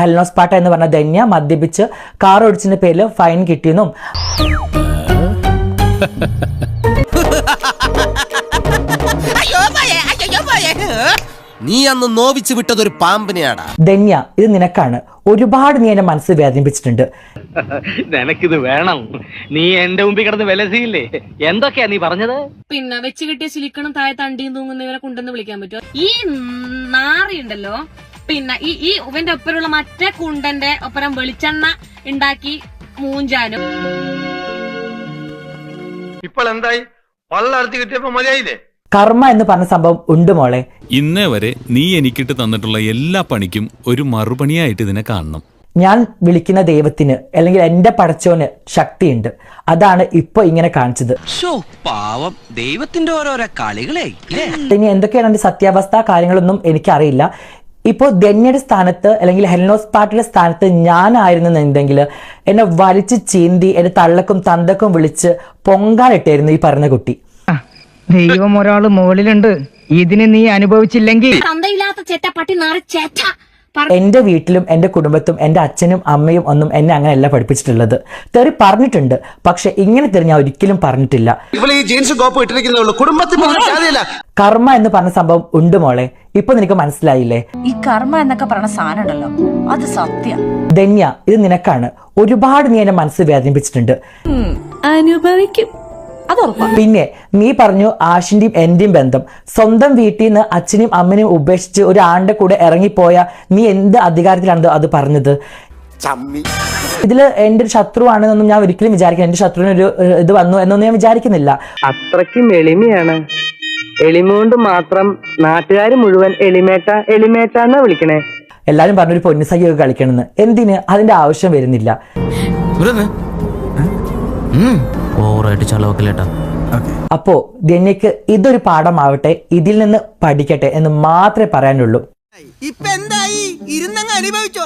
ഹെൽനോസ് പാട്ട എന്ന് പറഞ്ഞ ധന്യ മദ്യപിച്ച് കാർ ഓടിച്ചതിന്റെ പേരിൽ ഫൈൻ കിട്ടിയെന്നും നീ അന്ന് നോവിച്ചു വിട്ടതൊരു പാമ്പിനെയാടാ. ധന്യ, ഇത് നിനക്കാണ്. ഒരുപാട് നീ എന്റെ മനസ്സ് വേദനിപ്പിച്ചിട്ടുണ്ട്. നിനക്കിത് വേണം. നീ എന്റെ മുമ്പിൽ കിടന്ന് വിലസിയില്ലേ? എന്തൊക്കെയാ നീ പറഞ്ഞത്? പിന്നെ വെച്ച് കിട്ടിയ സിലിക്കണും താഴെ തണ്ടിയും തൂങ്ങുന്നവരെ കൊണ്ടെന്ന് വിളിക്കാൻ പറ്റുമോ? ഈ നാറിയുണ്ടല്ലോ, പിന്നെ ഈ ഇവന്റെ ഒപ്പരമുള്ള മറ്റേ കുണ്ടന്റെ ഒപ്പരം വെളിച്ചെണ്ണ ഉണ്ടാക്കി മൂഞ്ചാനും. ഇപ്പോൾ എന്തായി? വള്ളർത്തി കിട്ടിയപ്പോ മതിയായില്ലേ? കർമ്മ എന്ന് പറഞ്ഞ സംഭവം ഉണ്ട് മോളെ. ഇന്നേ വരെ നീ എനിക്കിട്ട് തന്നിട്ടുള്ള എല്ലാ പണിക്കും ഒരു മറുപണിയായിട്ട് ഇതിനെ കാണണം. ഞാൻ വിളിക്കുന്ന ദൈവത്തിന് അല്ലെങ്കിൽ എന്റെ പടച്ചോന് ശക്തിയുണ്ട്. അതാണ് ഇപ്പൊ ഇങ്ങനെ കാണിച്ചത്. പാവം ദൈവത്തിന്റെ ഓരോരോ കളികളെ. ഇനി എന്തൊക്കെയാണ് എന്റെ സത്യാവസ്ഥ കാര്യങ്ങളൊന്നും എനിക്കറിയില്ല. ഇപ്പോൾ ധന്യയുടെ സ്ഥാനത്ത് അല്ലെങ്കിൽ ഹെൽനോസ് പാട്ടിയുടെ സ്ഥാനത്ത് ഞാനായിരുന്നെങ്കിൽ എന്നെ വലിച്ചു ചീന്തി എന്റെ തള്ളക്കും തന്തക്കും വിളിച്ച് പൊങ്കാലിട്ടായിരുന്നു ഈ പറഞ്ഞ കുട്ടി. ദൈവം ഒരാള് മുകളിലുണ്ട്, ഇതിന് നീ അനുഭവിച്ചില്ലെങ്കിൽ തന്തയില്ലാത്ത ചേറ്റ പട്ടി നാറി ചേറ്റ. എന്റെ വീട്ടിലും എന്റെ കുടുംബത്തും എന്റെ അച്ഛനും അമ്മയും ഒന്നും എന്നെ അങ്ങനെയല്ല പഠിപ്പിച്ചിട്ടുള്ളത്. തെറി പറഞ്ഞിട്ടുണ്ട്, പക്ഷെ ഇങ്ങനെ തെറി ഞാൻ ഒരിക്കലും പറഞ്ഞിട്ടില്ല. കർമ്മ എന്ന് പറഞ്ഞ സംഭവം ഉണ്ട് മോളെ. ഇപ്പൊ നിനക്ക് മനസ്സിലായില്ലേ? ഈ കർമ്മ എന്നൊക്കെ പറഞ്ഞ സാധനം ഉണ്ടല്ലോ, അത് സത്യം. ധന്യ, ഇത് നിനക്കാണ്. ഒരുപാട് നീ എന്റെ മനസ്സ് വേദനിപ്പിച്ചിട്ടുണ്ട്. അനുഭവിക്കും. പിന്നെ നീ പറഞ്ഞു ആഷിന്റെയും എന്റെയും ബന്ധം. സ്വന്തം വീട്ടിൽ നിന്ന് അച്ഛനെയും അമ്മനെയും ഉപേക്ഷിച്ച് ഒരു ആളുടെ കൂടെ ഇറങ്ങിപ്പോയ നീ എന്ത് അധികാരത്തിലാണ് അത് പറഞ്ഞത്? ഇതില് എന്റെ ഒരു ശത്രു ആണെന്നൊന്നും ഞാൻ ഒരിക്കലും വിചാരിക്കില്ല. എന്റെ ശത്രുവിന് ഒരു ഇത് വന്നു എന്നൊന്നും ഞാൻ വിചാരിക്കുന്നില്ല. അത്രയ്ക്കും എളിമയാണ്. എളിമ കൊണ്ട് മാത്രം നാട്ടുകാർ മുഴുവൻ എളിമേട്ട എളിമേട്ട എന്നാ വിളിക്കണേ. എല്ലാരും പറഞ്ഞൊരു പൊന്നുസഖിയൊക്കെ കളിക്കണമെന്ന്. എന്തിന്? അതിന്റെ ആവശ്യം വരുന്നില്ല. അപ്പോ ധന്യക്ക് ഇതൊരു പാഠമാവട്ടെ, ഇതിൽ നിന്ന് പഠിക്കട്ടെ എന്ന് മാത്രമേ പറയാനുള്ളൂ. ഇപ്പൊ എന്തായി? ഇരുന്നങ്ങ് അനുഭവിച്ചോ.